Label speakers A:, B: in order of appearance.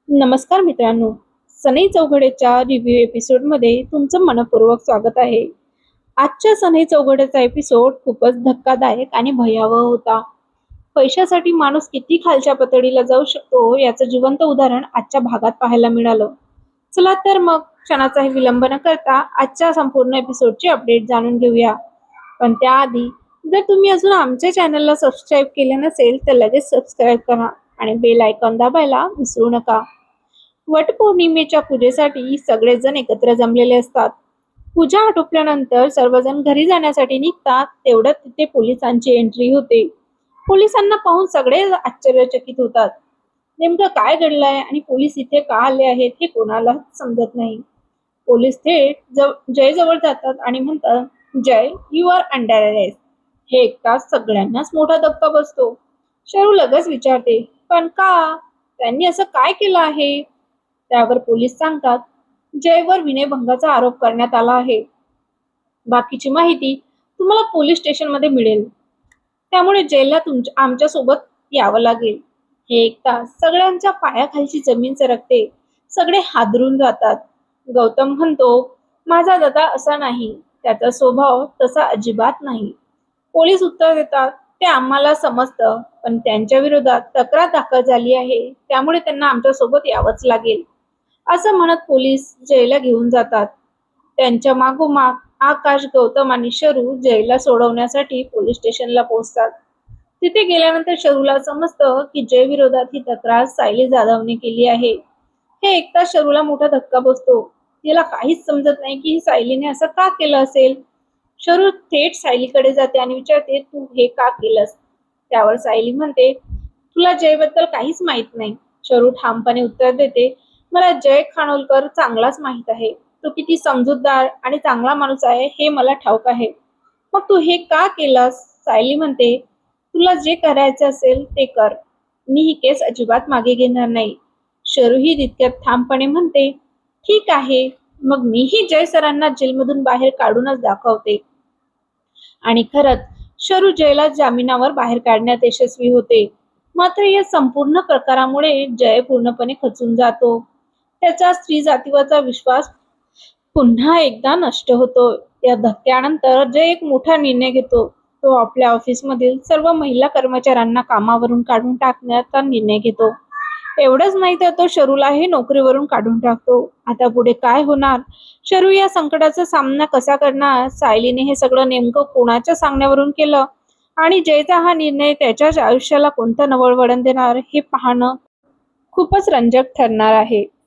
A: नमस्कार मित्रांनो, सनई चौघडेच्या रिव्ह्यू एपिसोडमध्ये तुमचं मनपूर्वक स्वागत आहे. आजच्या सनई चौघडेचा एपिसोड खूपच धक्कादायक आणि भयावह होता. पैशासाठी माणूस किती खालच्या पातळीला जाऊ शकतो याचं जिवंत उदाहरण आजच्या भागात पाहायला मिळालं. चला तर मग क्षणाचाही विलंब न करता आजच्या संपूर्ण एपिसोडची अपडेट जाणून घेऊया. पण त्याआधी जर तुम्ही अजून आमच्या चॅनलला सबस्क्राईब केले नसेल तर लगेच सबस्क्राईब करा आणि बेल आयकॉन दाबायला विसरू नका. वटपौर्णिमेच्या पूजेसाठी सगळेजण एकत्र जमलेले असतात. पूजा आटोपल्यानंतर सर्वजण घरी जाण्यासाठी निघतात. तेवढ्यात तिथे पोलिसांची एंट्री होते. पोलिसांना पाहून सगळे आश्चर्यचकित होतात. नेमकं काय घडलंय आणि पोलीस इथे का आले आहेत हे कोणालाच समजत नाही. पोलीस थेट जय जवळ जातात आणि म्हणतात, जय, यू आर अंडर अरेस्ट. हे ऐकताच सगळ्यांनाच मोठा धक्का बसतो. शरू लगेच विचारते, पण का? त्यांनी असं काय केलं आहे? त्यावर पोलीस सांगतात, जयवर विनयभंगाचा आरोप करण्यात आला आहे. बाकीची माहिती तुम्हाला पोलीस स्टेशनमध्ये मिळेल. त्यामुळे जयला आमच्या सोबत यावं लागेल. हे ऐकता सगळ्यांच्या पायाखालची जमीन सरकते. सगळे हादरून जातात. गौतम म्हणतो, माझा दादा असा नाही, त्याचा स्वभाव तसा अजिबात नाही. पोलीस उत्तर देतात, ते आम्हाला समजतं, पण त्यांच्या विरोधात तक्रार दाखल झाली आहे, त्यामुळे त्यांना आमच्या सोबत यावंच लागेल. असं म्हणत पोलीस जयला घेऊन जातात. त्यांच्या मागोमाग आकाश, गौतम आणि शरू जयला सोडवण्यासाठी पोलीस स्टेशनला पोहोचतात. तिथे गेल्यानंतर शरूला समजतं की जय विरोधात ही तक्रार सायली जाधवने केली आहे. हे ऐकताच शरूला मोठा धक्का बसतो. तिला काहीच समजत नाही की सायलीने असं का केलं असेल. शरू थेट सायलीकडे जाते आणि विचारते, तू हे का केलंस? त्यावर सायली म्हणते, तुला जयबद्दल काहीच माहित नाही. शरू ठामपणे उत्तर देते, मला जय खानोलकर चांगलाच माहित आहे. तो किती समजूतदार आणि चांगला माणूस आहे हे मला ठाऊक आहे. मग तू हे का केलंस? सायली म्हणते, तुला जे करायचं असेल ते कर. मी ही केस अजिबात मागे घेणार नाही. शरू ही तितक्यात ठामपणे म्हणते, ठीक आहे, मग मीही जय सरांना जेलमधून बाहेर काढूनच दाखवते. आणि खरंच शरू जयला जामिनावर बाहेर काढण्यात यशस्वी होते. मात्र या संपूर्ण प्रकारामुळे जय पूर्णपणे खचून जातो. त्याचा स्त्री जातीवरचा विश्वास पुन्हा एकदा नष्ट होतो. या धक्क्यानंतर जय एक मोठा निर्णय घेतो. तो आपल्या ऑफिसमधील सर्व महिला कर्मचाऱ्यांना कामावरून काढून टाकण्याचा निर्णय घेतो. एवढंच नाही तर तो शरूलाही नोकरीवरून काढून टाकतो. आता पुढे काय होणार? शरू या संकटाचा सामना कसा करणार? सायलीने हे सगळं नेमकं कोणाच्या सांगण्यावरून केलं आणि जयचा हा निर्णय त्याच्याच आयुष्याला कोणतं नवं वळण देणार हे पाहणं खूपच रंजक ठरणार आहे.